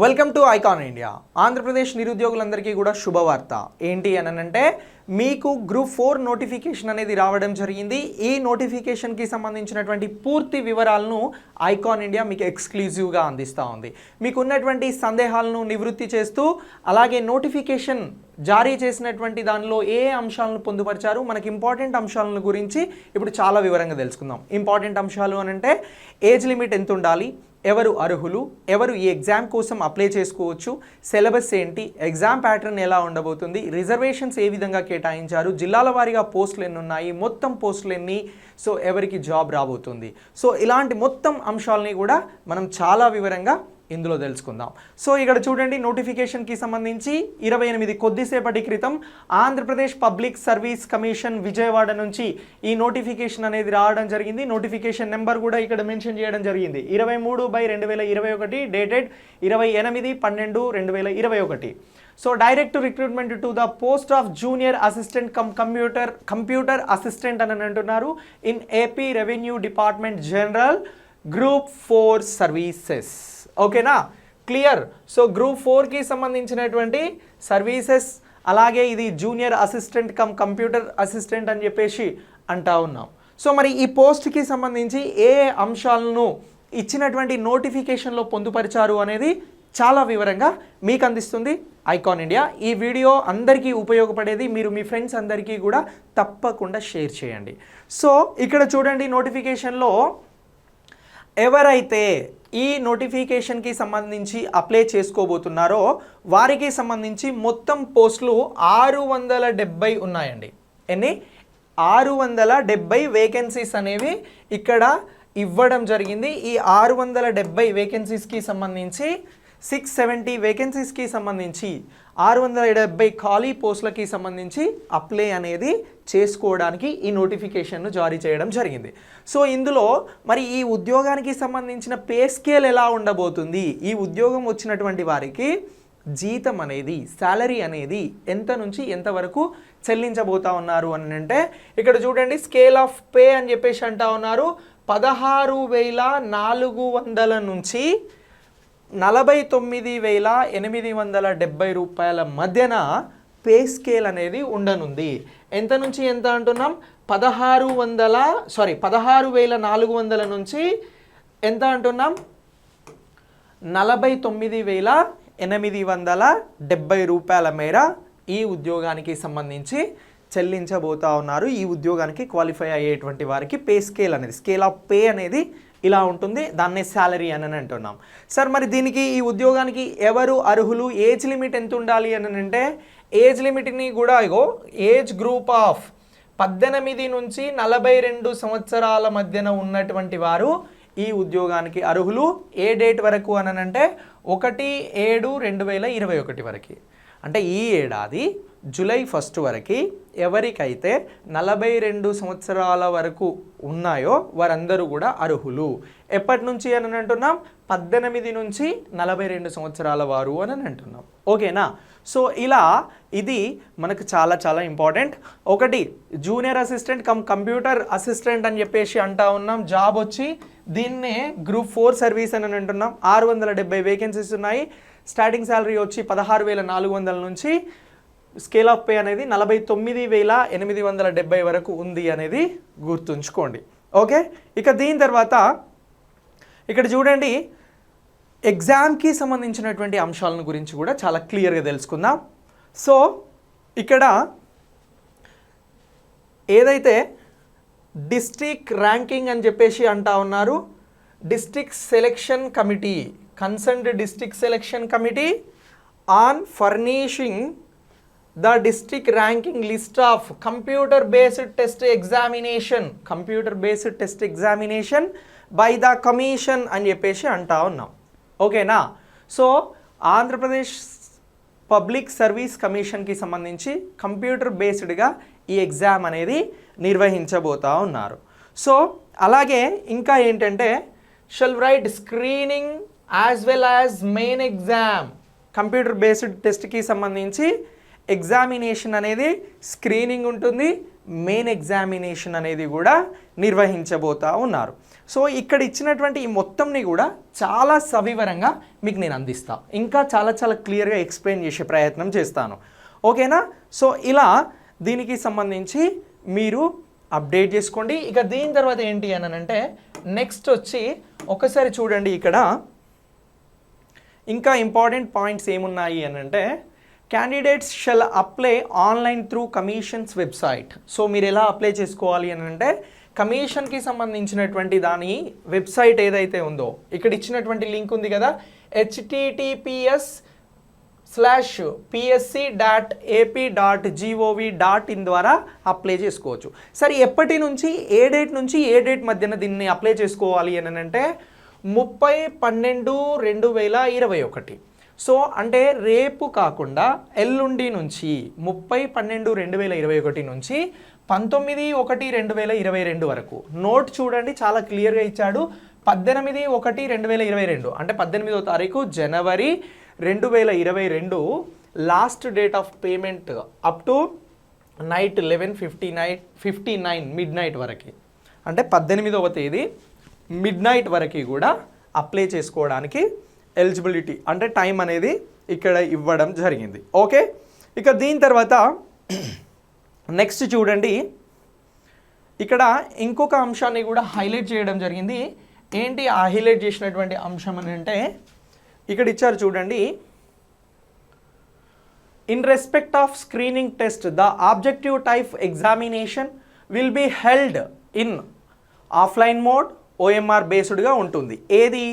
Welcome to icon India. Andhra Pradesh నిరుద్యోగులందరికీ కూడా శుభవార్త ఏంటి అనంటే మీకు గ్రూప్ 4 నోటిఫికేషన్ అనేది రావడం జరిగింది. ఈ నోటిఫికేషన్కి సంబంధించినటువంటి పూర్తి వివరాలను ఐకాన్ ఇండియా మీకు ఎక్స్క్లూజివ్గా అందిస్తూ ఉంది. మీకు ఉన్నటువంటి సందేహాలను నివృత్తి చేస్తూ అలాగే నోటిఫికేషన్ జారీ చేసినటువంటి దానిలో ఏ అంశాలను పొందుపరిచారు, మనకి ఇంపార్టెంట్ అంశాలను గురించి ఇప్పుడు చాలా వివరంగా తెలుసుకుందాం. ఇంపార్టెంట్ అంశాలు అనంటే ఏజ్ లిమిట్ ఎంత ఉండాలి, ఎవరు అర్హులు, ఎవరు ఈ ఎగ్జామ్ కోసం అప్లై చేసుకోవచ్చు, సిలబస్ ఏంటి, ఎగ్జామ్ ప్యాటర్న్ ఎలా ఉండబోతుంది, రిజర్వేషన్స్ ఏ విధంగా కేటాయించారు, జిల్లాల వారీగా పోస్టులు ఎన్ని ఉన్నాయి, మొత్తం పోస్టులు ఎన్ని, సో ఎవరికి జాబ్ రాబోతుంది, సో ఇలాంటి మొత్తం అంశాలని కూడా మనం చాలా వివరంగా ఇందులో తెలుసుకుందాం. సో ఇక్కడ చూడండి, నోటిఫికేషన్కి సంబంధించి 28 కొద్దిసేపటి క్రితం Andhra Pradesh public service commission Vijayawada నుంచి ఈ నోటిఫికేషన్ అనేది రావడం జరిగింది. నోటిఫికేషన్ నెంబర్ కూడా ఇక్కడ మెన్షన్ చేయడం జరిగింది. 23/2021 dated 28/12/2021. So direct recruitment to the post of junior assistant computer assistant అని అంటున్నారు in AP revenue department general group 4 services. ఓకేనా, క్లియర్. సో గ్రూప్ 4కి సంబంధించినటువంటి సర్వీసెస్, అలాగే ఇది జూనియర్ అసిస్టెంట్ కంప్యూటర్ అసిస్టెంట్ అని చెప్పేసి అంటా ఉన్నాం. సో మరి ఈ పోస్ట్కి సంబంధించి ఏ అంశాలను ఇచ్చినటువంటి నోటిఫికేషన్లో పొందుపరిచారు అనేది చాలా వివరంగా మీకు అందిస్తుంది ఐకాన్ ఇండియా. ఈ వీడియో అందరికీ ఉపయోగపడేది, మీరు మీ ఫ్రెండ్స్ అందరికీ కూడా తప్పకుండా షేర్ చేయండి. సో ఇక్కడ చూడండి, నోటిఫికేషన్లో ఎవరైతే ఈ నోటిఫికేషన్కి సంబంధించి అప్లై చేసుకోబోతున్నారో వారికి సంబంధించి మొత్తం పోస్టులు 670 ఉన్నాయండి. ఎన్ని? 670 వేకెన్సీస్ అనేవి ఇక్కడ ఇవ్వడం జరిగింది. ఈ 670 వేకెన్సీస్కి సంబంధించి 670 వేకెన్సీస్కి సంబంధించి 670 ఖాళీ పోస్టులకి సంబంధించి అప్లై అనేది చేసుకోవడానికి ఈ నోటిఫికేషన్ను జారీ చేయడం జరిగింది. సో ఇందులో మరి ఈ ఉద్యోగానికి సంబంధించిన పే స్కేల్ ఎలా ఉండబోతుంది, ఈ ఉద్యోగం వచ్చినటువంటి వారికి జీతం అనేది, శాలరీ అనేది ఎంత నుంచి ఎంతవరకు చెల్లించబోతా ఉన్నారు అని అంటే ఇక్కడ చూడండి, స్కేల్ ఆఫ్ పే అని చెప్పేసి అంటా ఉన్నారు. 16,400 నుంచి 49,870 రూపాయల మధ్యన పే స్కేల్ అనేది ఉండనుంది. ఎంత నుంచి ఎంత అంటున్నాం? 16,400 నుంచి ఎంత అంటున్నాం? 49,870 రూపాయల మేర ఈ ఉద్యోగానికి సంబంధించి చెల్లించబోతా ఉన్నారు. ఈ ఉద్యోగానికి క్వాలిఫై అయ్యేటువంటి వారికి పే స్కేల్ అనేది, స్కేల్ ఆఫ్ పే అనేది ఇలా ఉంటుంది. దాన్నే శాలరీ అని అంటున్నాం. సార్ మరి దీనికి, ఈ ఉద్యోగానికి ఎవరు అర్హులు, ఏజ్ లిమిట్ ఎంత ఉండాలి అని అంటే ఏజ్ లిమిట్ని కూడా ఏజ్ గ్రూప్ ఆఫ్ 18 నుంచి 42 సంవత్సరాల మధ్యన ఉన్నటువంటి వారు ఈ ఉద్యోగానికి అర్హులు. ఏ డేట్ వరకు అని అంటే 1/7/2021 వరకు, అంటే ఈ ఏడాది జూలై 1 వరకు ఎవరికైతే 42 సంవత్సరాల వరకు ఉన్నాయో వారందరూ కూడా అర్హులు. ఎప్పటి నుంచి అని అంటున్నాం? 18 నుంచి 42 సంవత్సరాల వారు అని అంటున్నాం. ఓకేనా? సో ఇలా ఇది మనకు చాలా చాలా ఇంపార్టెంట్. ఒకటి జూనియర్ అసిస్టెంట్ కంప్యూటర్ అసిస్టెంట్ అని చెప్పేసి అంటా ఉన్నాం. జాబ్ వచ్చి దీన్నే గ్రూప్ 4 సర్వీస్ అని అంటున్నాం. 670 వేకెన్సీస్ ఉన్నాయి. స్టార్టింగ్ శాలరీ వచ్చి 16,400 నుంచి స్కేల్ ఆఫ్ పే అనేది 49,870 వరకు ఉంది అనేది గుర్తుంచుకోండి. ఓకే, ఇక దీని తర్వాత ఇక్కడ చూడండి, ఎగ్జామ్కి సంబంధించినటువంటి అంశాలను గురించి కూడా చాలా క్లియర్గా తెలుసుకుందాం. సో ఇక్కడ ఏదైతే డిస్ట్రిక్ట్ ర్యాంకింగ్ అని చెప్పేసి అంటా ఉన్నారు, district selection committee, concerned district selection committee on furnishing the district ranking list of computer based test examination by the commission అని చెప్పేసి అంటా ఉన్నాం. ఓకేనా? సో ఆంధ్రప్రదేశ్ పబ్లిక్ సర్వీస్ కమిషన్కి సంబంధించి కంప్యూటర్ బేస్డ్గా ఈ ఎగ్జామ్ అనేది నిర్వహించబోతా ఉన్నారు. సో అలాగే ఇంకా ఏంటంటే shall right screening as well as main exam. Computer based టెస్ట్కి సంబంధించి ఎగ్జామినేషన్ అనేది స్క్రీనింగ్ ఉంటుంది, మెయిన్ ఎగ్జామినేషన్ అనేది కూడా నిర్వహించబోతా ఉన్నారు. సో ఇక్కడ ఇచ్చినటువంటి ఈ మొత్తంని కూడా చాలా సవివరంగా మీకు నేను అందిస్తాను, ఇంకా చాలా చాలా క్లియర్గా ఎక్స్ప్లెయిన్ చేసే ప్రయత్నం చేస్తాను. ఓకేనా? సో ఇలా దీనికి సంబంధించి మీరు అప్డేట్ చేసుకోండి. ఇక దీని తర్వాత ఏంటి అని అంటే నెక్స్ట్ వచ్చి ఒకసారి చూడండి, ఇక్కడ ఇంకా ఇంపార్టెంట్ పాయింట్స్ ఏమున్నాయి అని అంటే candidates shall apply online through commission's website. So మీరు ఎలా అప్లై చేసుకోవాలి అని అంటే కమిషన్కి సంబంధించినటువంటి దాని వెబ్సైట్ ఏదైతే ఉందో ఇక్కడ ఇచ్చినటువంటి లింక్ ఉంది కదా, https:/psc.ap.gov.in ద్వారా అప్లై చేసుకోవచ్చు. సరే ఎప్పటి నుంచి ఏ డేట్ నుంచి ఏ డేట్ మధ్యన దీన్ని అప్లై చేసుకోవాలి అని అంటే 30/12/2021. సో అంటే రేపు కాకుండా ఎల్లుండి నుంచి 30/12/2021 నుంచి 19/1/2022 వరకు. నోట్ చూడండి చాలా క్లియర్గా ఇచ్చాడు. 18/1/2022 అంటే 18వ తారీఖు జనవరి 2022 last date of payment up to night 11:59 mid night వరకు, అంటే 18వ తేదీ మిడ్ నైట్ వరకు కూడా అప్లై చేసుకోవడానికి ఎలిజిబిలిటీ అంటే టైం అనేది ఇక్కడ ఇవ్వడం జరిగింది. ఓకే, ఇక దీని తర్వాత నెక్స్ట్ చూడండి, ఇక్కడ ఇంకొక అంశాన్ని కూడా హైలైట్ చేయడం జరిగింది. ఏంటి ఆ హైలైట్ చేసినటువంటి అంశం అని అంటే ఇక్కడ ఇచ్చారు చూడండి, in respect of screening test the objective type examination will be held in offline mode OMR బేస్డ్గా ఉంటుంది. ఏది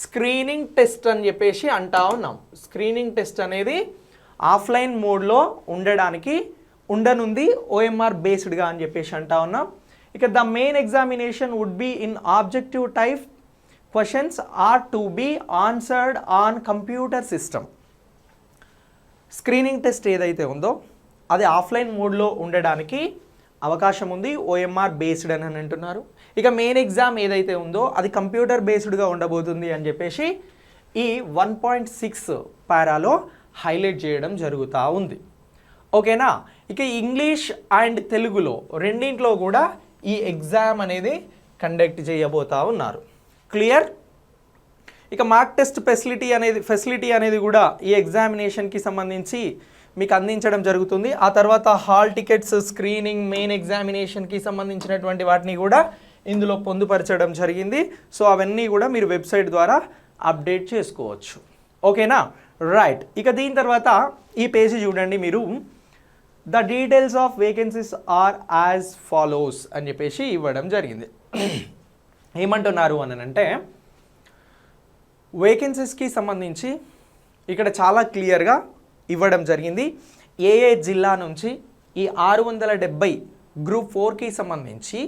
స్క్రీనింగ్ టెస్ట్ అని చెప్పేసి అంటా ఉన్నాం. స్క్రీనింగ్ టెస్ట్ అనేది ఆఫ్లైన్ మోడ్లో ఉండనుంది ఓఎంఆర్ బేస్డ్గా అని చెప్పేసి అంటా ఉన్నాం. ఇక the main examination would be in objective type questions are to be answered on computer system. Screening test ఏదైతే ఉందో అది ఆఫ్లైన్ మోడ్లో ఉండడానికి అవకాశం ఉంది, ఓఎంఆర్ బేస్డ్ అని అంటున్నారు. ఇక మెయిన్ ఎగ్జామ్ ఏదైతే ఉందో అది కంప్యూటర్ బేస్డ్గా ఉండబోతుంది అని చెప్పేసి ఈ 1.6 పారాలో హైలైట్ చేయడం జరుగుతూ ఉంది. ఓకేనా? ఇక ఇంగ్లీష్ అండ్ తెలుగులో రెండింటిలో కూడా ఈ ఎగ్జామ్ అనేది కండక్ట్ చేయబోతూ ఉన్నారు. క్లియర్? ఇక మార్క్ టెస్ట్ ఫెసిలిటీ అనేది కూడా ఈ ఎగ్జామినేషన్కి సంబంధించి మీకు అందించడం జరుగుతుంది. ఆ తర్వాత హాల్ టికెట్స్, స్క్రీనింగ్, మెయిన్ ఎగ్జామినేషన్కి సంబంధించినటువంటి వాటిని కూడా ఇందులో పొందుపరచడం జరిగింది. సో అవన్నీ కూడా మీరు వెబ్సైట్ ద్వారా అప్డేట్ చేసుకోవచ్చు. ఓకేనా? రైట్. ఇక దీని తర్వాత ఈ పేజీ చూడండి మీరు, the details of vacancies are as follows అని చెప్పేసి ఇవ్వడం జరిగింది. ఏమంటున్నారు అని అంటే వేకెన్సీస్కి సంబంధించి ఇక్కడ చాలా క్లియర్గా ఇవ్వడం జరిగింది. ఏ జిల్లా నుంచి ఈ 670 గ్రూప్ 4కి సంబంధించి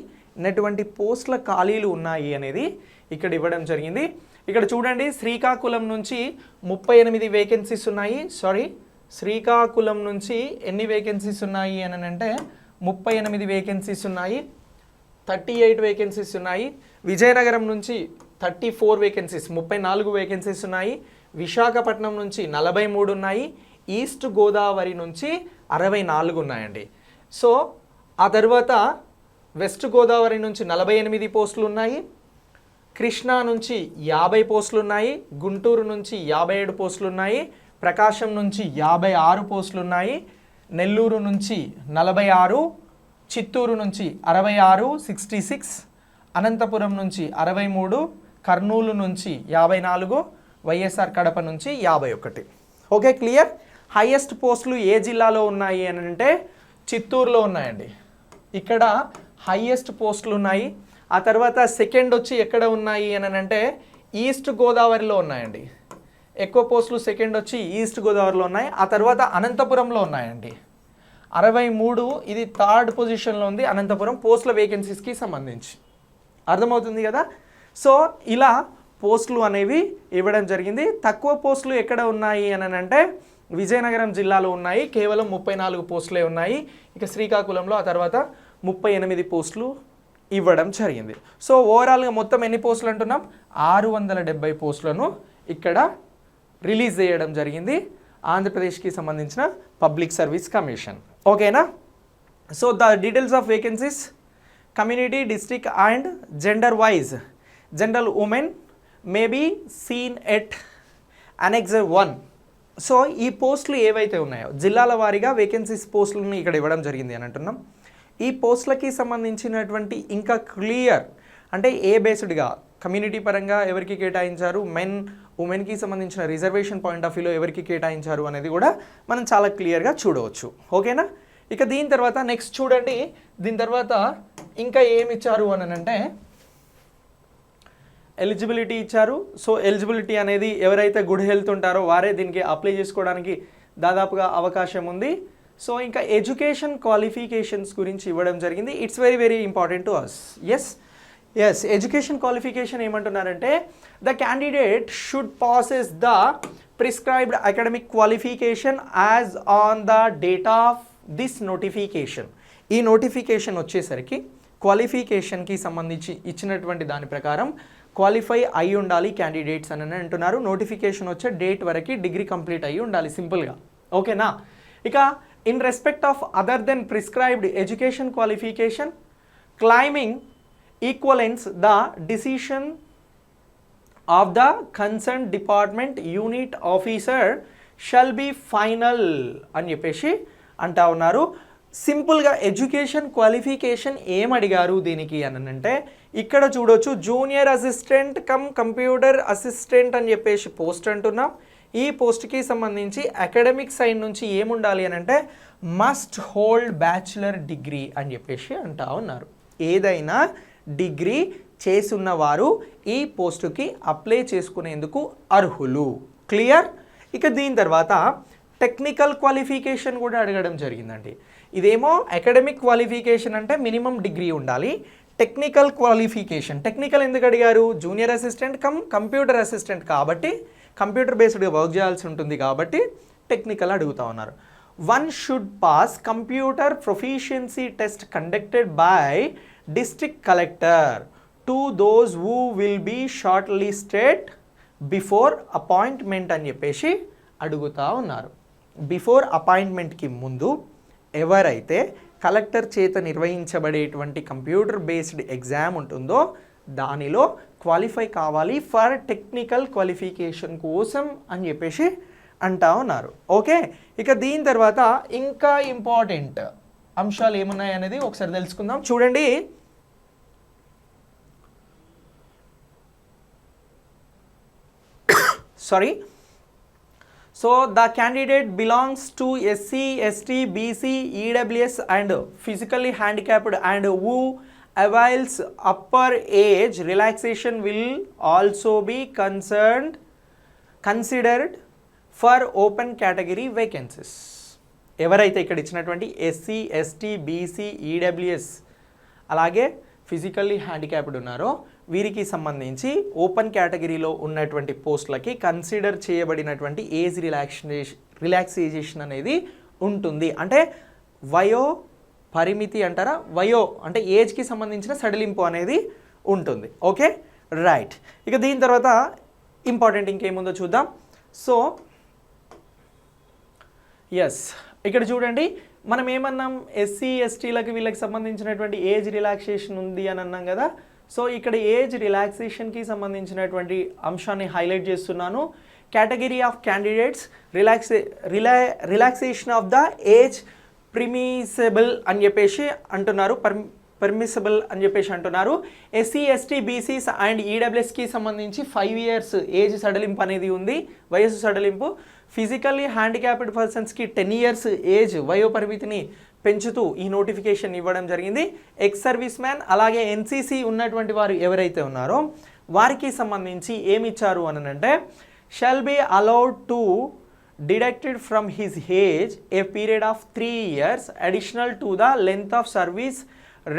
ఎటువంటి పోస్టుల ఖాళీలు ఉన్నాయి అనేది ఇక్కడ ఇవ్వడం జరిగింది. ఇక్కడ చూడండి, శ్రీకాకుళం నుంచి 38 వేకెన్సీస్ ఉన్నాయి. శ్రీకాకుళం నుంచి ఎన్ని వేకెన్సీస్ ఉన్నాయి అని అంటే 38 వేకెన్సీస్ ఉన్నాయి, 38 వేకెన్సీస్ ఉన్నాయి. విజయనగరం నుంచి 34 వేకెన్సీస్ 34 వేకెన్సీస్ ఉన్నాయి. విశాఖపట్నం నుంచి 43 ఉన్నాయి. ఈస్ట్ గోదావరి నుంచి 64 ఉన్నాయండి. సో ఆ తర్వాత వెస్ట్ గోదావరి నుంచి 48 పోస్టులు ఉన్నాయి. కృష్ణా నుంచి 50 పోస్టులు ఉన్నాయి. గుంటూరు నుంచి 57 పోస్టులు ఉన్నాయి. ప్రకాశం నుంచి 56 పోస్టులు ఉన్నాయి. నెల్లూరు నుంచి 46, చిత్తూరు నుంచి 66 66, అనంతపురం నుంచి 63, కర్నూలు నుంచి 54, వైఎస్ఆర్ కడప నుంచి 51. Okay, clear? హైయెస్ట్ పోస్టులు ఏ జిల్లాలో ఉన్నాయి అని అంటే చిత్తూరులో ఉన్నాయండి. ఇక్కడ హైయెస్ట్ పోస్టులు ఉన్నాయి. ఆ తర్వాత సెకండ్ వచ్చి ఎక్కడ ఉన్నాయి అని అంటే ఈస్ట్ గోదావరిలో ఉన్నాయండి. ఎక్కువ పోస్టులు సెకండ్ వచ్చి ఈస్ట్ గోదావరిలో ఉన్నాయి. ఆ తర్వాత అనంతపురంలో ఉన్నాయండి 63. ఇది థర్డ్ పొజిషన్లో ఉంది అనంతపురం పోస్టుల వేకెన్సీస్కి సంబంధించి. అర్థమవుతుంది కదా? సో ఇలా పోస్టులు అనేవి ఇవ్వడం జరిగింది. తక్కువ పోస్టులు ఎక్కడ ఉన్నాయి అని అంటే విజయనగరం జిల్లాలో ఉన్నాయి, కేవలం 34 పోస్టులే ఉన్నాయి. ఇక శ్రీకాకుళంలో ఆ తర్వాత 38 పోస్టులు ఇవ్వడం జరిగింది. సో ఓవరాల్గా మొత్తం ఎన్ని పోస్టులు అంటున్నాం? 670 పోస్టులను ఇక్కడ రిలీజ్ చేయడం జరిగింది ఆంధ్రప్రదేశ్కి సంబంధించిన పబ్లిక్ సర్వీస్ కమిషన్. ఓకేనా? So the details of vacancies community district and gender wise general women may be seen at annexure 1. So ఈ పోస్టులు ఏవైతే ఉన్నాయో జిల్లాల వారీగా వేకెన్సీస్ పోస్టులను ఇక్కడ ఇవ్వడం జరిగింది అని అంటున్నాం. ఈ పోస్టులకి సంబంధించినటువంటి ఇంకా క్లియర్ అంటే ఏ బేస్డ్గా కమ్యూనిటీ పరంగా ఎవరికి కేటాయించారు, మెన్ ఉమెన్కి సంబంధించిన రిజర్వేషన్ పాయింట్ ఆఫ్ వ్యూలో ఎవరికి కేటాయించారు అనేది కూడా మనం చాలా క్లియర్గా చూడవచ్చు. ఓకేనా? ఇక దీని తర్వాత నెక్స్ట్ చూడండి, దీని తర్వాత ఇంకా ఏమి ఇచ్చారు అని అంటే ఎలిజిబిలిటీ ఇచ్చారు. సో ఎలిజిబిలిటీ అనేది ఎవరైతే గుడ్ హెల్త్ ఉంటారో వారే దీనికి అప్లై చేసుకోవడానికి దాదాపుగా అవకాశం ఉంది. సో ఇంకా ఎడ్యుకేషన్ క్వాలిఫికేషన్స్ గురించి ఇవ్వడం జరిగింది. It's very very important to us. As education qualification ఏమంటున్నారంటే the candidate should possess the prescribed academic qualification as on the date of this notification. ఈ నోటిఫికేషన్ వచ్చేసరికి క్వాలిఫికేషన్కి సంబంధించి ఇచ్చినటువంటి దాని ప్రకారం క్వాలిఫై అయి ఉండాలి క్యాండిడేట్స్ అని అంటున్నారు. నోటిఫికేషన్ వచ్చే డేట్ వరకు డిగ్రీ కంప్లీట్ అయ్యి ఉండాలి సింపుల్గా. ఓకేనా? ఇక in respect of other then prescribed education qualification claiming equivalence the decision of the concern department unit officer shall be final అని చెప్పేసి అంటా ఉన్నారు. సింపుల్గా ఎడ్యుకేషన్ క్వాలిఫికేషన్ ఏం అడిగారు దీనికి అని అంటే ఇక్కడ చూడొచ్చు junior assistant cum computer assistant అని చెప్పేసి పోస్ట్ అంటున్నాం. ఈ పోస్ట్కి సంబంధించి అకాడమిక్ సైడ్ నుంచి ఏముండాలి అని అంటే మస్ట్ హోల్డ్ బ్యాచులర్ డిగ్రీ అని చెప్పేసి అంటా ఉన్నారు. ఏదైనా డిగ్రీ చేసున్నవారు ఈ పోస్టుకి అప్లై చేసుకునేందుకు అర్హులు. క్లియర్? ఇక దీని తర్వాత టెక్నికల్ క్వాలిఫికేషన్ కూడా అడగడం జరిగిందండి. ఇదేమో అకాడమిక్ క్వాలిఫికేషన్ అంటే మినిమం డిగ్రీ ఉండాలి. టెక్నికల్ క్వాలిఫికేషన్ టెక్నికల్ ఎందుకు అడిగారు? Junior assistant cum computer assistant కాబట్టి కంప్యూటర్ బేస్డ్గా వర్క్ చేయాల్సి ఉంటుంది కాబట్టి టెక్నికల్ అడుగుతా ఉన్నారు. One should pass computer proficiency test conducted by district collector to those who will be short listed before appointment అని చెప్పేసి అడుగుతూ ఉన్నారు. బిఫోర్ అపాయింట్మెంట్కి ముందు ఎవరైతే కలెక్టర్ చేత నిర్వహించబడేటువంటి కంప్యూటర్ బేస్డ్ ఎగ్జామ్ ఉంటుందో దానిలో క్వాలిఫై కావాలి ఫర్ టెక్నికల్ క్వాలిఫికేషన్ కోసం అని చెప్పేసి అంటా ఉన్నారు. ఓకే, ఇక దీని తర్వాత ఇంకా ఇంపార్టెంట్ అంశాలు ఏమున్నాయి అనేది ఒకసారి తెలుసుకుందాం. చూడండి, sorry. So the candidate belongs to SC, ST, BC, EWS and physically handicapped and who avails upper age relaxation will also be considered for open category vacancies. ఎవరైతే ఇక్కడ ఇచ్చినటువంటి SC, ST, BC, EWS అలాగే physically handicapped ఉన్నారో వీరికి సంబంధించి open కేటగిరీలో ఉన్నటువంటి పోస్టులకి కన్సిడర్ చేయబడినటువంటి ఏజ్ రిలాక్సేషన్ అనేది ఉంటుంది. అంటే వయో పరిమితి అంటారా, వయో అంటే ఏజ్కి సంబంధించిన సడలింపు అనేది ఉంటుంది. Okay, right. ఇక దీని తర్వాత ఇంపార్టెంట్ ఇంకేముందో చూద్దాం. సో ఎస్, ఇక్కడ చూడండి, మనం ఏమన్నాం, ఎస్సీ ఎస్టీలకి వీళ్ళకి సంబంధించినటువంటి ఏజ్ రిలాక్సేషన్ ఉంది అని అన్నాం కదా. సో ఇక్కడ ఏజ్ రిలాక్సేషన్కి సంబంధించినటువంటి అంశాన్ని హైలైట్ చేస్తున్నాను. Category of candidates relaxation of the age permissible అని చెప్పేసి అంటున్నారు, పర్మిసబుల్ అని చెప్పేసి అంటున్నారు. ఎస్సీ ఎస్టీ బీసీస్ అండ్ ఈడబ్ల్యూఎస్కి సంబంధించి 5 years ఏజ్ సడలింపు అనేది ఉంది, వయసు సడలింపు. ఫిజికల్లీ హ్యాండిక్యాప్డ్ పర్సన్స్కి 10 years ఏజ్ వయోపరిమితిని పెంచుతూ ఈ నోటిఫికేషన్ ఇవ్వడం జరిగింది. ఎక్స్ సర్వీస్ మ్యాన్ అలాగే ఎన్సీసీ ఉన్నటువంటి వారు ఎవరైతే ఉన్నారో వారికి సంబంధించి ఏమి ఇచ్చారు అని అంటే shall be allowed to deducted from his age a period of 3 years additional to the length of service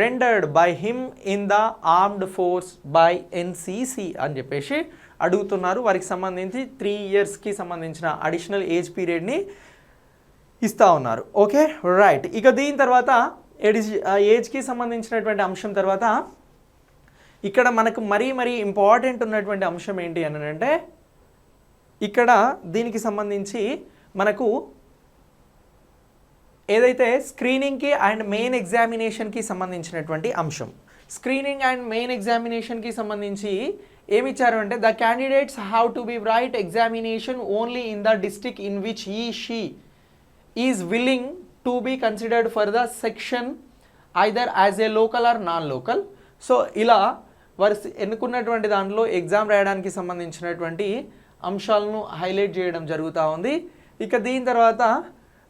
rendered by him in the armed force by NCC అని చెప్పేసి అడుగుతున్నారు. వారికి సంబంధించి 3 yearsకి సంబంధించిన అడిషనల్ ఏజ్ పీరియడ్ని ఇస్తూ ఉన్నారు. Okay, right. ఇక దీని తర్వాత ఏజ్కి సంబంధించినటువంటి అంశం తర్వాత ఇక్కడ మనకు మరీ ఇంపార్టెంట్ ఉన్నటువంటి అంశం ఏంటి అని అంటే ఇక్కడ దీనికి సంబంధించి మనకు ఏదైతే స్క్రీనింగ్కి అండ్ మెయిన్ ఎగ్జామినేషన్కి సంబంధించినటువంటి అంశం. స్క్రీనింగ్ అండ్ మెయిన్ ఎగ్జామినేషన్కి సంబంధించి ఏమి ఇచ్చారు అంటే the candidates have to be write examination only in the district in which she is willing to be considered for the section either as a local or non local. So ఇలా వారు ఎన్నుకున్నటువంటి దాంట్లో exam రాయడానికి సంబంధించినటువంటి అంశాలను highlight చేయడం జరుగుతూ ఉంది. ఇక దీని తర్వాత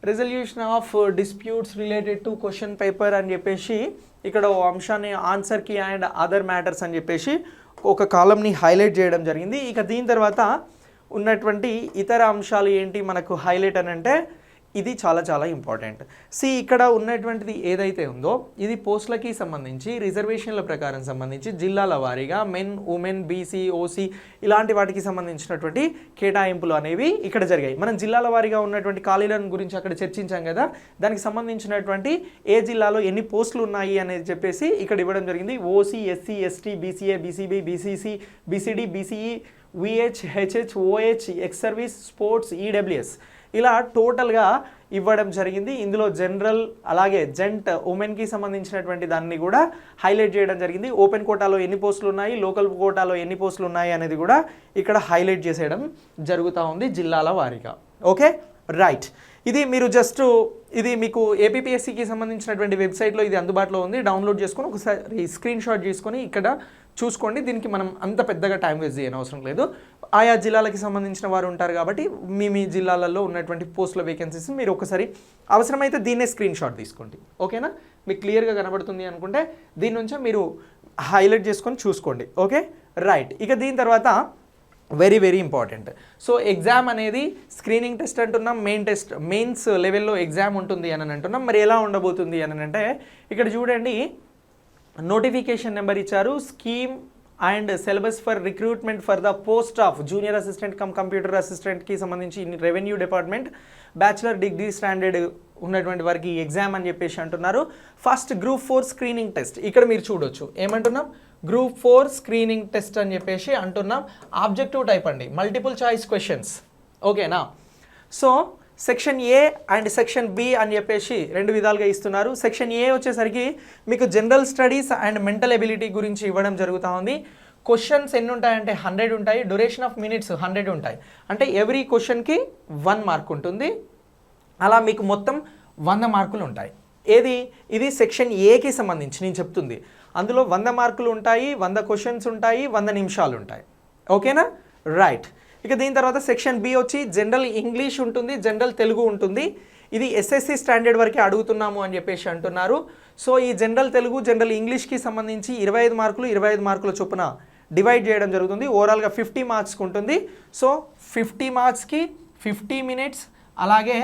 resolution of disputes related to question paper అని చెప్పేసి ఇక్కడ ఓ అంశాన్ని ఆన్సర్కి అండ్ అదర్ మ్యాటర్స్ అని చెప్పేసి ఒక కాలంని హైలైట్ చేయడం జరిగింది. ఇక దీని తర్వాత ఉన్నటువంటి ఇతర అంశాలు ఏంటి మనకు హైలైట్ అని అంటే ఇది చాలా చాలా ఇంపార్టెంట్. ఇక్కడ ఉన్నటువంటిది ఏదైతే ఉందో ఇది పోస్టులకి సంబంధించి రిజర్వేషన్ల ప్రకారం సంబంధించి జిల్లాల వారీగా మెన్, ఉమెన్, బీసీ, ఓసీ ఇలాంటి వాటికి సంబంధించినటువంటి కేటాయింపులు అనేవి ఇక్కడ జరిగాయి. మనం జిల్లాల వారీగా ఉన్నటువంటి ఖాళీలను గురించి అక్కడ చర్చించాం కదా, దానికి సంబంధించినటువంటి ఏ జిల్లాలో ఎన్ని పోస్టులు ఉన్నాయి అనేది చెప్పేసి ఇక్కడ ఇవ్వడం జరిగింది. OC, SC, ST, BCA, BCB, BCC, BCD, BCE, VH, HH, OH, ex service, sports, EWS ఇలా టోటల్గా ఇవ్వడం జరిగింది. ఇందులో జనరల్ అలాగే జెంట్ ఉమెన్కి సంబంధించినటువంటి దాన్ని కూడా హైలైట్ చేయడం జరిగింది. ఓపెన్ కోటాలో ఎన్ని పోస్టులు ఉన్నాయి, లోకల్ కోటాలో ఎన్ని పోస్టులు ఉన్నాయి అనేది కూడా ఇక్కడ హైలైట్ చేసేయడం జరుగుతూ ఉంది జిల్లాల వారీగా. Okay right. ఇది మీరు జస్ట్ ఇది మీకు ఏపీపీఎస్సీకి సంబంధించినటువంటి వెబ్సైట్లో ఇది అందుబాటులో ఉంది. డౌన్లోడ్ చేసుకొని ఒకసారి స్క్రీన్ షాట్ చేసుకొని ఇక్కడ చూసుకోండి. దీనికి మనం అంత పెద్దగా టైం వేస్ట్ చేయని అవసరం లేదు. ఆయా జిల్లాలకి సంబంధించిన వారు ఉంటారు కాబట్టి మీ జిల్లాలలో ఉన్నటువంటి పోస్టుల వేకెన్సీస్ మీరు ఒకసారి అవసరమైతే దీన్నే స్క్రీన్ షాట్ తీసుకోండి. ఓకేనా, మీకు క్లియర్గా కనబడుతుంది అనుకుంటే దీని నుంచే మీరు హైలైట్ చేసుకొని చూసుకోండి. Okay right. ఇక దీని తర్వాత very very important. So exam అనేది స్క్రీనింగ్ టెస్ట్ అంటున్నాం, మెయిన్స్ లెవెల్లో ఎగ్జామ్ ఉంటుంది అని అంటున్నాం. మరి ఎలా ఉండబోతుంది అని అంటే ఇక్కడ చూడండి, నోటిఫికేషన్ నెంబర్ ఇచ్చారు. Scheme and syllabus for recruitment for the post of junior assistant cum computer అసిస్టెంట్కి సంబంధించి revenue department bachelor degree standard ఉన్నటువంటి వారికి ఎగ్జామ్ అని చెప్పేసి అంటున్నారు. ఫస్ట్ గ్రూప్ 4 స్క్రీనింగ్ టెస్ట్ ఇక్కడ మీరు చూడొచ్చు. ఏమంటున్నాం, గ్రూప్ 4 స్క్రీనింగ్ టెస్ట్ అని చెప్పేసి అంటున్నాం. ఆబ్జెక్టివ్ టైప్ అండి, మల్టిపుల్ చాయిస్ క్వశ్చన్స్. ఓకేనా. So section A and section B అని చెప్పేసి రెండు విధాలుగా ఇస్తున్నారు. సెక్షన్ ఏ వచ్చేసరికి మీకు general studies and mental ability గురించి ఇవ్వడం జరుగుతూ ఉంది. క్వశ్చన్స్ ఎన్ని ఉంటాయంటే 100 ఉంటాయి. డ్యూరేషన్ ఆఫ్ మినిట్స్ 100 ఉంటాయి. అంటే ఎవ్రీ క్వశ్చన్కి 1 మార్క్ ఉంటుంది. అలా మీకు మొత్తం 100 మార్కులు ఉంటాయి. ఇది సెక్షన్ ఏకి సంబంధించి నేను చెప్తుంది. అందులో 100 మార్కులు ఉంటాయి, 100 క్వశ్చన్స్ ఉంటాయి, 100 నిమిషాలు ఉంటాయి. ఓకేనా రైట్. ఇక దీని తర్వాత సెక్షన్ బి వచ్చి జనరల్ ఇంగ్లీష్ ఉంటుంది, జనరల్ తెలుగు ఉంటుంది. ఇది ఎస్ఎస్సి స్టాండర్డ్ వరకే అడుగుతున్నాము అని చెప్పేసి అంటున్నారు. సో ఈ జనరల్ తెలుగు, జనరల్ ఇంగ్లీష్కి సంబంధించి 25 మార్కులు 25 మార్కుల చొప్పున డివైడ్ చేయడం జరుగుతుంది. ఓవరాల్గా 50 మార్క్స్కి ఉంటుంది. సో 50 మార్క్స్కి 50 మినిట్స్, అలాగే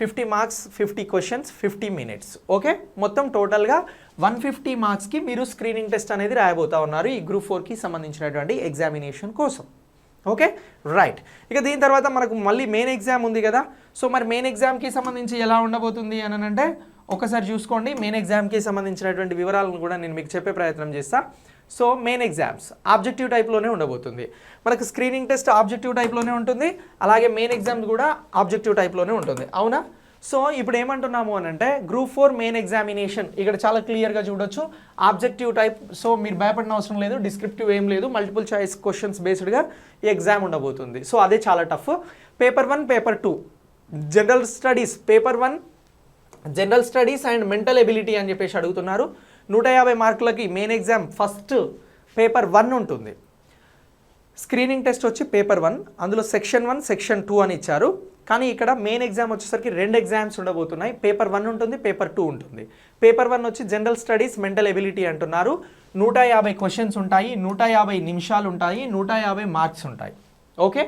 50 మార్క్స్ 50 క్వశ్చన్స్ 50 మినిట్స్. ఓకే, మొత్తం టోటల్గా 150 మార్క్స్కి మీరు స్క్రీనింగ్ టెస్ట్ అనేది రాయబోతా ఉన్నారు ఈ గ్రూప్ 4కి సంబంధించినటువంటి ఎగ్జామినేషన్ కోసం. Okay right. ఇక దీని తర్వాత మనకు మళ్ళీ మెయిన్ ఎగ్జామ్ ఉంది కదా. సో మరి మెయిన్ ఎగ్జామ్కి సంబంధించి ఎలా ఉండబోతుంది అని అంటే ఒకసారి చూసుకోండి. మెయిన్ ఎగ్జామ్కి సంబంధించినటువంటి వివరాలను కూడా నేను మీకు చెప్పే ప్రయత్నం చేస్తాను. సో మెయిన్ ఎగ్జామ్స్ ఆబ్జెక్టివ్ టైప్లోనే ఉండబోతుంది. మనకు స్క్రీనింగ్ టెస్ట్ ఆబ్జెక్టివ్ టైప్లోనే ఉంటుంది, అలాగే మెయిన్ ఎగ్జామ్ కూడా ఆబ్జెక్టివ్ టైప్లోనే ఉంటుంది. అవునా. సో ఇప్పుడు ఏమంటున్నాము అని అంటే గ్రూప్ 4 మెయిన్ ఎగ్జామినేషన్ ఇక్కడ చాలా క్లియర్గా చూడొచ్చు. Objective type. సో మీరు భయపడిన అవసరం లేదు, డిస్క్రిప్టివ్ ఏం లేదు, మల్టిపుల్ చాయిస్ క్వశ్చన్స్ బేస్డ్గా ఈ ఎగ్జామ్ ఉండబోతుంది. సో అదే చాలా tough. Paper 1, paper 2 general studies. Paper 1 general studies and mental ability అని చెప్పేసి అడుగుతున్నారు. 150 మార్కులకి మెయిన్ ఎగ్జామ్ ఫస్ట్ పేపర్ 1 ఉంటుంది. స్క్రీనింగ్ టెస్ట్ వచ్చి పేపర్ 1, అందులో సెక్షన్ 1 సెక్షన్ 2 అని ఇచ్చారు. కానీ ఇక్కడ మెయిన్ ఎగ్జామ్ వచ్చేసరికి 2 ఎగ్జామ్స్ ఉండబోతున్నాయి. పేపర్ 1 ఉంటుంది, పేపర్ 2 ఉంటుంది. పేపర్ 1 వచ్చి జనరల్ స్టడీస్ మెంటల్ ఎబిలిటీ అంటున్నారు. 150 క్వశ్చన్స్ ఉంటాయి, 150 నిమిషాలు ఉంటాయి, 150 మార్క్స్ ఉంటాయి. Okay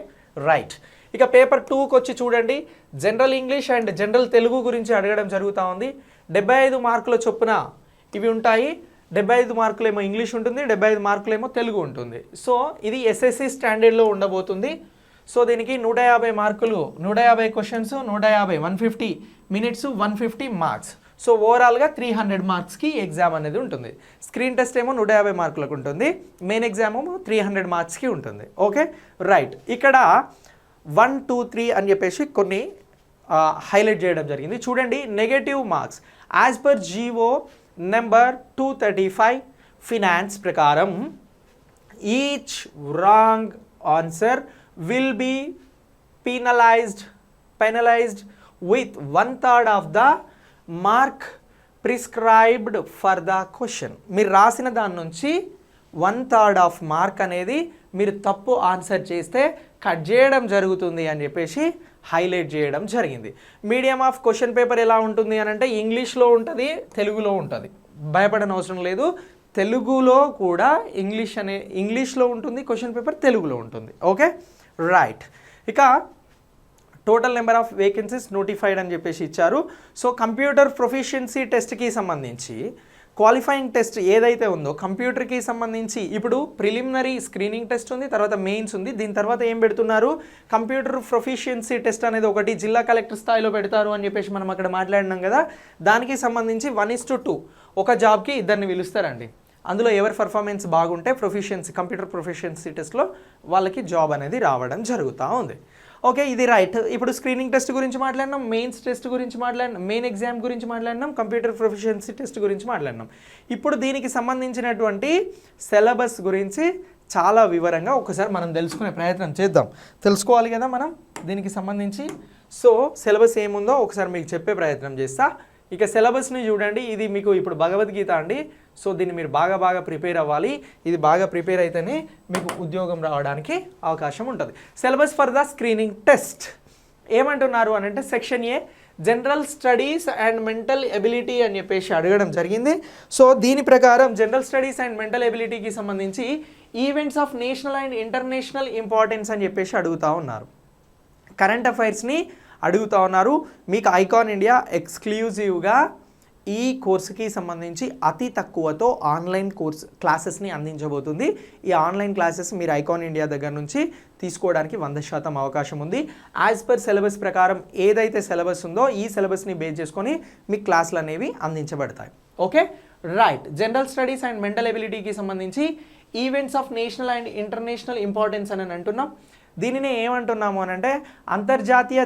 right. ఇక పేపర్ 2కి వచ్చి చూడండి, general English and general Telugu గురించి అడగడం జరుగుతూ ఉంది. 75 మార్కుల చొప్పున ఇవి ఉంటాయి. 75 మార్కులేమో ఇంగ్లీష్ ఉంటుంది, 75 మార్కులేమో తెలుగు ఉంటుంది. సో ఇది ఎస్ఎస్సి స్టాండర్డ్లో ఉండబోతుంది. సో దీనికి 150 మార్కులు, 150 క్వశ్చన్స్, 150 150 మినిట్స్, 150 మార్క్స్. సో ఓవరాల్గా 300 మార్క్స్కి ఎగ్జామ్ అనేది ఉంటుంది. స్క్రీన్ టెస్ట్ ఏమో 150 మార్కులకు ఉంటుంది, మెయిన్ ఎగ్జామ్ ఏమో 300 మార్క్స్కి ఉంటుంది. Okay right. ఇక్కడ 1, 2, 3 అని చెప్పేసి కొన్ని హైలైట్ చేయడం జరిగింది. చూడండి, negative marks as per GO number 235 finance ప్రకారం each wrong answer will be penalized with 1/3 of the mark prescribed for the question. మీరు రాసిన దాని నుంచి 1/3 ఆఫ్ మార్క్ అనేది మీరు తప్పు ఆన్సర్ చేస్తే కట్ చేయడం జరుగుతుంది అని చెప్పేసి హైలైట్ చేయడం జరిగింది. మీడియం ఆఫ్ క్వశ్చన్ పేపర్ ఎలా ఉంటుంది అని అంటే ఇంగ్లీష్లో ఉంటుంది, తెలుగులో ఉంటుంది. భయపడని అవసరం లేదు. తెలుగులో కూడా ఇంగ్లీష్లో ఉంటుంది క్వశ్చన్ పేపర్, తెలుగులో ఉంటుంది. Okay, right. ఇక total number of vacancies notified అని చెప్పేసి ఇచ్చారు. సో కంప్యూటర్ ప్రొఫిషియన్సీ టెస్ట్కి సంబంధించి క్వాలిఫైయింగ్ టెస్ట్ ఏదైతే ఉందో కంప్యూటర్కి సంబంధించి ఇప్పుడు ప్రిలిమినరీ స్క్రీనింగ్ టెస్ట్ ఉంది, తర్వాత మెయిన్స్ ఉంది. దీని తర్వాత ఏం పెడుతున్నారు, కంప్యూటర్ ప్రొఫిషియన్సీ టెస్ట్ అనేది ఒకటి జిల్లా కలెక్టర్ స్థాయిలో పెడతారు అని చెప్పేసి మనం అక్కడ మాట్లాడినాం కదా. దానికి సంబంధించి 1:2 ఒక జాబ్కి 2 పిలుస్తారండి. అందులో ఎవరి పర్ఫార్మెన్స్ బాగుంటే కంప్యూటర్ ప్రొఫిషియన్సీ టెస్ట్లో వాళ్ళకి జాబ్ అనేది రావడం జరుగుతూ ఉంది. ఓకే, ఇది రైట్. ఇప్పుడు స్క్రీనింగ్ టెస్ట్ గురించి మాట్లాడినాం, మెయిన్స్ టెస్ట్ గురించి మాట్లాడినాం, మెయిన్ ఎగ్జామ్ గురించి మాట్లాడినాం, కంప్యూటర్ ప్రొఫిషియన్సీ టెస్ట్ గురించి మాట్లాడినాం. ఇప్పుడు దీనికి సంబంధించినటువంటి సిలబస్ గురించి చాలా వివరంగా ఒకసారి మనం తెలుసుకునే ప్రయత్నం చేద్దాం. తెలుసుకోవాలి కదా మనం దీనికి సంబంధించి. సో సిలబస్ ఏముందో ఒకసారి మీకు చెప్పే ప్రయత్నం చేస్తా. ఇక సిలబస్ని చూడండి, ఇది మీకు ఇప్పుడు భగవద్గీత అండి. సో దీన్ని మీరు బాగా ప్రిపేర్ అవ్వాలి. ఇది బాగా ప్రిపేర్ అయితేనే మీకు ఉద్యోగం రావడానికి అవకాశం ఉంటుంది. Syllabus for the screening test ఏమంటున్నారు అని అంటే section A general studies and mental ability అని చెప్పేసి అడగడం జరిగింది. సో దీని ప్రకారం జనరల్ స్టడీస్ అండ్ మెంటల్ ఎబిలిటీకి సంబంధించి events of national and international importance అని చెప్పేసి అడుగుతూ ఉన్నారు. కరెంట్ అఫైర్స్ని అడుగుతూ ఉన్నారు. మీకు ఐకాన్ ఇండియా ఎక్స్క్లూజివ్గా ఈ కోర్సుకి సంబంధించి అతి తక్కువతో ఆన్లైన్ క్లాసెస్ని అందించబోతుంది. ఈ ఆన్లైన్ క్లాసెస్ మీరు ఐకాన్ ఇండియా దగ్గర నుంచి తీసుకోవడానికి 100% అవకాశం ఉంది. యాజ్ పర్ సిలబస్ ప్రకారం ఏదైతే సిలబస్ ఉందో ఈ సిలబస్ని బేస్ చేసుకొని మీకు క్లాసులు అనేవి అందించబడతాయి. Okay, right. General studies and mental ఎబిలిటీకి సంబంధించి events of national and international importance అని అంటున్నాం. దీనిని ఏమంటున్నాము అని అంటే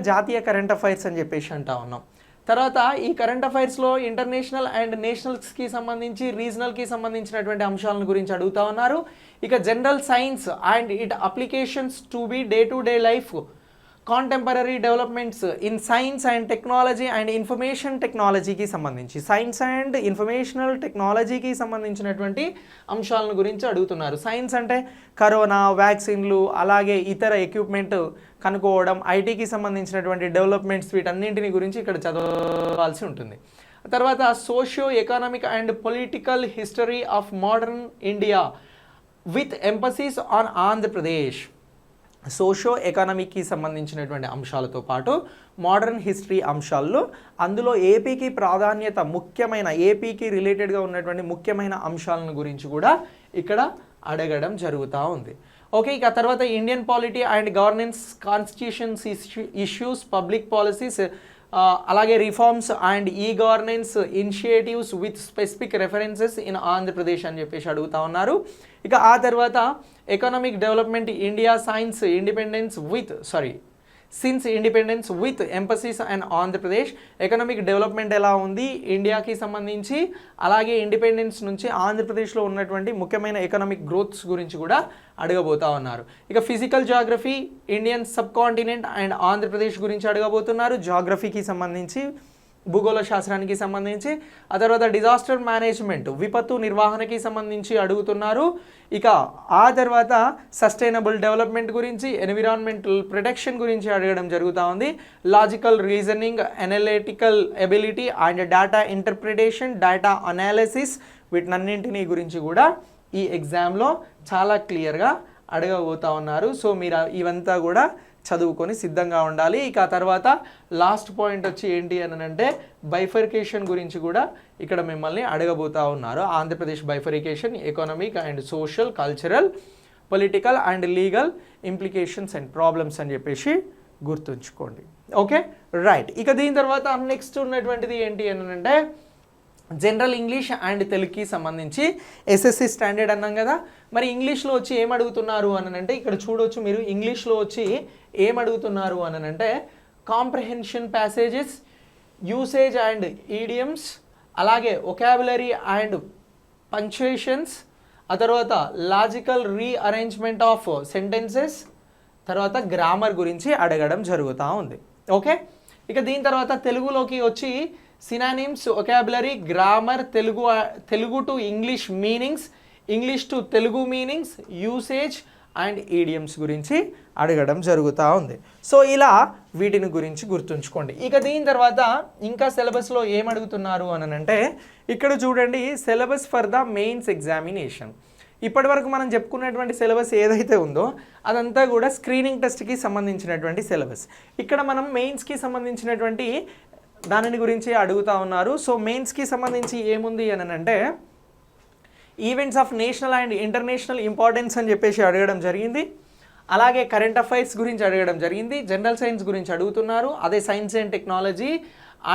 జాతీయ కరెంట్ అఫైర్స్ అని చెప్పేసి అంటా ఉన్నాం. తర్వాత ఈ కరెంట్ అఫైర్స్లో ఇంటర్నేషనల్ అండ్ నేషనల్స్కి సంబంధించి రీజనల్కి సంబంధించినటువంటి అంశాలను గురించి అడుగుతూ ఉన్నారు. ఇక general science and it applications to be day to day life, contemporary developments in science and technology and information టెక్నాలజీకి సంబంధించి సైన్స్ అండ్ ఇన్ఫర్మేషనల్ టెక్నాలజీకి సంబంధించినటువంటి అంశాలను గురించి అడుగుతున్నారు. సైన్స్ అంటే కరోనా, వ్యాక్సిన్లు, అలాగే ఇతర ఎక్విప్మెంట్ కనుక్కోవడం, ఐటీకి సంబంధించినటువంటి డెవలప్మెంట్స్, వీటన్నింటిని గురించి ఇక్కడ చదవాల్సి ఉంటుంది. తర్వాత socio economic and political history of modern India with emphasis on Andhra Pradesh. Socio ఎకనామిక్కి సంబంధించినటువంటి అంశాలతో పాటు మోడర్న్ హిస్టరీ అంశాల్లో అందులో ఏపీకి ప్రాధాన్యత ముఖ్యమైన ఏపీకి రిలేటెడ్గా ఉన్నటువంటి ముఖ్యమైన అంశాలను గురించి కూడా ఇక్కడ అడగడం జరుగుతూ ఉంది. ఓకే, ఇక తర్వాత Indian polity and governance, constitutions issues, public policies, అలాగే reforms and e governance initiatives with specific references in Andhra Pradesh అని చెప్పేసి అడుగుతూ ఉన్నారు. ఇక ఆ తర్వాత economic development India since independence with emphasis and Andhra Pradesh. Economic development ఎలా ఉంది ఇండియాకి సంబంధించి, అలాగే ఇండిపెండెన్స్ నుంచి ఆంధ్రప్రదేశ్లో ఉన్నటువంటి ముఖ్యమైన ఎకనామిక్ గ్రోత్స్ గురించి కూడా అడగబోతా ఉన్నారు. ఇక physical geography, Indian sub continent and Andhra Pradesh గురించి అడగబోతున్నారు. జాగ్రఫీకి సంబంధించి, భూగోళ శాస్త్రానికి సంబంధించి. ఆ తర్వాత డిజాస్టర్ మేనేజ్మెంట్, విపత్తు నిర్వహణకి సంబంధించి అడుగుతున్నారు. ఇక ఆ తర్వాత సస్టైనబుల్ డెవలప్మెంట్ గురించి, ఎన్విరాన్మెంటల్ ప్రొటెక్షన్ గురించి అడగడం జరుగుతూ ఉంది. Logical reasoning, analytical ability and data interpretation, data analysis, వీటన్నింటినీ గురించి కూడా ఈ ఎగ్జామ్లో చాలా క్లియర్గా అడగబోతూ ఉన్నారు. సో మీరు ఇవంతా కూడా చదువుకొని సిద్ధంగా ఉండాలి. ఇక ఆ తర్వాత లాస్ట్ పాయింట్ వచ్చి ఏంటి అని అంటే బైఫర్కేషన్ గురించి కూడా ఇక్కడ మిమ్మల్ని అడగబోతా ఉన్నారు. Andhra Pradesh bifurcation, economic and social, cultural, political and legal implications and problems అని చెప్పేసి గుర్తుంచుకోండి. Okay, right. ఇక దీని తర్వాత నెక్స్ట్ ఉన్నటువంటిది ఏంటి అని అంటే జనరల్ ఇంగ్లీష్ అండ్ తెలుగుకి సంబంధించి ఎస్ఎస్సి స్టాండర్డ్ అన్నాం కదా. మరి ఇంగ్లీష్లో వచ్చి ఏం అడుగుతున్నారు అని అంటే ఇక్కడ చూడవచ్చు మీరు. ఇంగ్లీష్లో వచ్చి ఏం అడుగుతున్నారు అని అంటే comprehension passages, usage and idioms, అలాగే ఒకాబులరీ అండ్ పంక్చుయేషన్స్, ఆ తర్వాత లాజికల్ రీఅరేంజ్మెంట్ ఆఫ్ సెంటెన్సెస్, తర్వాత గ్రామర్ గురించి అడగడం జరుగుతూ ఉంది. ఓకే, ఇక దీని తర్వాత తెలుగులోకి వచ్చి synonyms, vocabulary, grammar, Telugu to English meanings, English to Telugu meanings, usage and idioms గురించి అడగడం జరుగుతూ ఉంది. సో ఇలా వీటిని గురించి గుర్తుంచుకోండి. ఇక దీని తర్వాత ఇంకా సిలబస్లో ఏం అడుగుతున్నారు అని అంటే ఇక్కడ చూడండి, syllabus for the mains examination. ఇప్పటివరకు మనం చెప్పుకున్నటువంటి సిలబస్ ఏదైతే ఉందో అదంతా కూడా స్క్రీనింగ్ టెస్ట్కి సంబంధించినటువంటి సిలబస్. ఇక్కడ మనం మెయిన్స్కి సంబంధించినటువంటి దానిని గురించి అడుగుతూ ఉన్నారు. సో మెయిన్స్కి సంబంధించి ఏముంది అని అంటే events of national and international importance అని చెప్పేసి అడగడం జరిగింది. అలాగే కరెంట్ అఫైర్స్ గురించి అడగడం జరిగింది. జనరల్ సైన్స్ గురించి అడుగుతున్నారు. అదే science and technology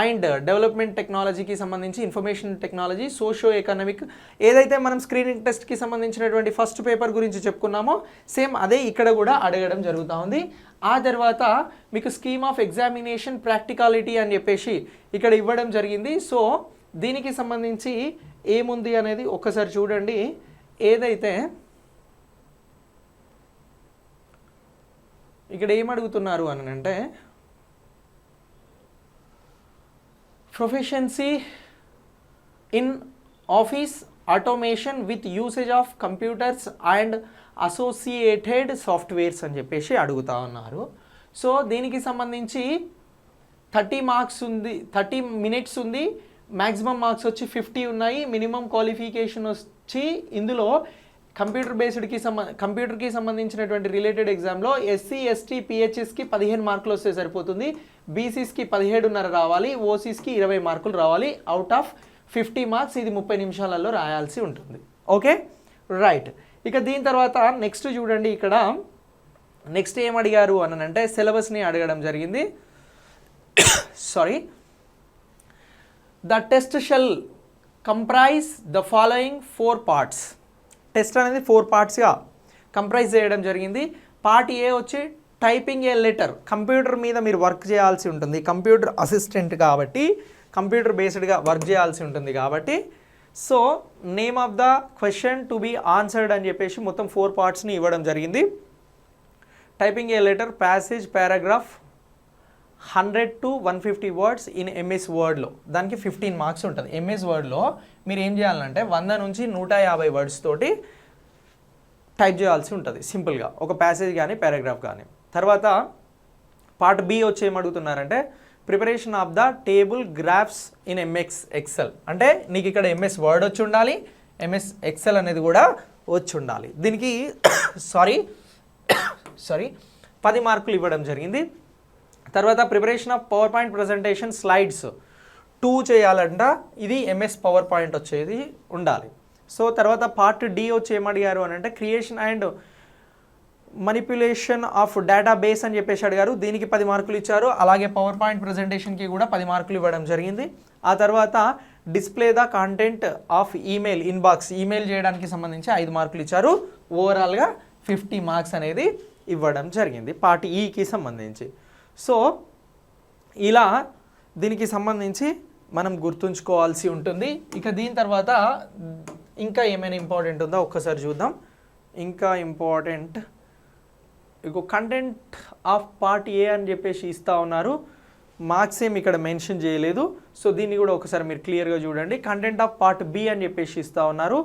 and development టెక్నాలజీకి సంబంధించి ఇన్ఫర్మేషన్ టెక్నాలజీ, సోషో ఎకనామిక్, ఏదైతే మనం స్క్రీనింగ్ టెస్ట్కి సంబంధించినటువంటి ఫస్ట్ పేపర్ గురించి చెప్పుకున్నామో సేమ్ అదే ఇక్కడ కూడా అడగడం జరుగుతూ ఉంది. ఆ తర్వాత మీకు స్కీమ్ ఆఫ్ ఎగ్జామినేషన్, ప్రాక్టికాలిటీ అని చెప్పేసి ఇక్కడ ఇవ్వడం జరిగింది. సో దీనికి సంబంధించి ఏముంది అనేది ఒక్కసారి చూడండి. ఏదైతే ఇక్కడ ఏమడుగుతున్నారు అని అంటే proficiency in office automation with usage of computers and associated softwares అని చెప్పేసి అడుగుతా ఉన్నారు. సో దీనికి సంబంధించి 30 మార్క్స్ ఉంది, 30 మినిట్స్ ఉంది. మ్యాక్సిమం మార్క్స్ వచ్చి 50 ఉన్నాయి. మినిమం క్వాలిఫికేషన్ వచ్చి ఇందులో కంప్యూటర్కి సంబంధించినటువంటి రిలేటెడ్ ఎగ్జామ్లో ఎస్సీ, ఎస్టీ, పిహెచ్ఎస్కి 15 మార్కులు వస్తే సరిపోతుంది. బీసీస్కి 17.5 రావాలి. ఓసీస్కి 20 మార్కులు రావాలి. అవుట్ ఆఫ్ 50 మార్క్స్ ఇది 30 నిమిషాలలో రాయాల్సి ఉంటుంది. Okay, right. ఇక దీని తర్వాత నెక్స్ట్ చూడండి, ఇక్కడ నెక్స్ట్ ఏం అడిగారు అని అంటే సిలబస్ని అడగడం జరిగింది. Sorry, the test shall comprise the following 4 parts. Test అనేది 4 పార్ట్స్గా కంప్రైజ్ చేయడం జరిగింది. పార్ట్ ఏ వచ్చి టైపింగ్ ఏ లెటర్. కంప్యూటర్ మీద మీరు వర్క్ చేయాల్సి ఉంటుంది. కంప్యూటర్ అసిస్టెంట్ కాబట్టి కంప్యూటర్ బేస్డ్గా వర్క్ చేయాల్సి ఉంటుంది కాబట్టి so name of the question to be answered అని చెప్పేసి మొత్తం 4 పార్ట్స్ని ఇవ్వడం జరిగింది. Typing a letter, passage, paragraph 100 to 150 words in MS వర్డ్లో దానికి 15 మార్క్స్ ఉంటుంది. ఎంఎస్ వర్డ్లో మీరు ఏం చేయాలంటే 100 నుంచి 150 వర్డ్స్ తోటి టైప్ చేయాల్సి ఉంటుంది సింపుల్గా, ఒక ప్యాసేజ్ కానీ పారాగ్రాఫ్ కానీ. తర్వాత పార్ట్ బి వచ్చి ఏమడుగుతున్నారంటే preparation of the table graphs in MS Excel. అంటే నీకు ఇక్కడ ఎంఎస్ వర్డ్ వచ్చి ఉండాలి, ఎంఎస్ ఎక్సెల్ అనేది కూడా వచ్చి ఉండాలి. దీనికి సారీ 10 మార్కులు ఇవ్వడం జరిగింది. తర్వాత preparation of power point presentation slides 2 చేయాలంట. ఇది ఎంఎస్ పవర్ పాయింట్ వచ్చేది ఉండాలి. సో తర్వాత పార్ట్ డి వచ్చి ఏమడిగారు అని అంటే క్రియేషన్ అండ్ మనిపులేషన్ ఆఫ్ డేటాబేస్ అని చెప్పేసి అడిగారు. దీనికి 10 మార్కులు ఇచ్చారు. అలాగే పవర్ పాయింట్ ప్రజెంటేషన్కి కూడా 10 మార్కులు ఇవ్వడం జరిగింది. ఆ తర్వాత display the content of email inbox, email చేయడానికి సంబంధించి 5 మార్కులు ఇచ్చారు. ఓవరాల్గా 50 మార్క్స్ అనేది ఇవ్వడం జరిగింది పార్ట్ ఈకి సంబంధించి. సో ఇలా దీనికి సంబంధించి మనం గుర్తుంచుకోవాల్సి ఉంటుంది. ఇక దీని తర్వాత ఇంకా ఏమైనా ఇంపార్టెంట్ ఉందో ఒక్కసారి చూద్దాం. ఇంకా ఇంపార్టెంట్ ఇక కంటెంట్ ఆఫ్ పార్ట్ ఏ అని చెప్పేసి ఇస్తూ ఉన్నారు. మార్క్స్ ఏమి ఇక్కడ మెన్షన్ చేయలేదు. సో దీన్ని కూడా ఒకసారి మీరు క్లియర్గా చూడండి. కంటెంట్ ఆఫ్ పార్ట్ బి అని చెప్పేసి ఇస్తూ ఉన్నారు.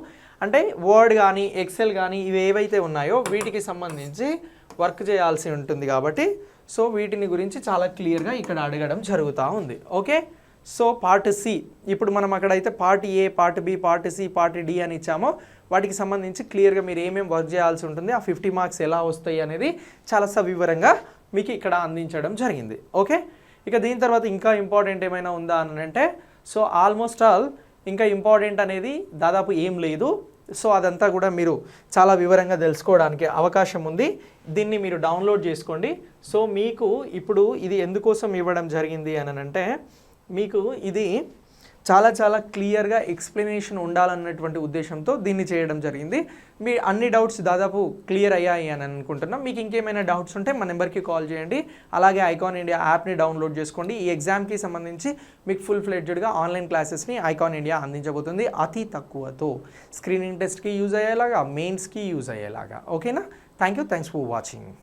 అంటే వర్డ్ కానీ ఎక్సెల్ కానీ ఇవి ఏవైతే ఉన్నాయో వీటికి సంబంధించి వర్క్ చేయాల్సి ఉంటుంది కాబట్టి సో వీటిని గురించి చాలా క్లియర్గా ఇక్కడ అడగడం జరుగుతూ ఉంది. ఓకే, సో పార్ట్ సి ఇప్పుడు మనం అక్కడైతే part A, part B, part C, part D అని ఇచ్చామో వాటికి సంబంధించి క్లియర్గా మీరు ఏమేమి వర్క్ చేయాల్సి ఉంటుంది, ఆ 50 మార్క్స్ ఎలా వస్తాయి అనేది చాలా సవివరంగా మీకు ఇక్కడ అందించడం జరిగింది. ఓకే, ఇక దీని తర్వాత ఇంకా ఇంపార్టెంట్ ఏమైనా ఉందా అని అంటే సో ఆల్మోస్ట్ ఆల్ ఇంకా ఇంపార్టెంట్ అనేది దాదాపు ఏం లేదు. సో అదంతా కూడా మీరు చాలా వివరంగా తెలుసుకోవడానికి అవకాశం ఉంది. దీన్ని మీరు డౌన్లోడ్ చేసుకోండి. సో మీకు ఇప్పుడు ఇది ఎందుకోసం ఇవ్వడం జరిగింది అని అంటే మీకు ఇది చాలా చాలా క్లియర్గా ఎక్స్ప్లెనేషన్ ఉండాలన్నటువంటి ఉద్దేశంతో దీన్ని చేయడం జరిగింది. మీ అన్ని డౌట్స్ దాదాపు క్లియర్ అయ్యాయి అని అనుకుంటున్నాం. మీకు ఇంకేమైనా డౌట్స్ ఉంటే మా నెంబర్కి కాల్ చేయండి. అలాగే ఐకాన్ ఇండియా యాప్ని డౌన్లోడ్ చేసుకోండి. ఈ ఎగ్జామ్కి సంబంధించి మీకు ఫుల్ ఫ్లెడ్జ్డ్గా ఆన్లైన్ క్లాసెస్ని ఐకాన్ ఇండియా అందించబోతుంది అతి తక్కువతో. స్క్రీనింగ్ టెస్ట్కి యూజ్ అయ్యేలాగా, మెయిన్స్కి యూజ్ అయ్యేలాగా. ఓకేనా? Thanks for watching.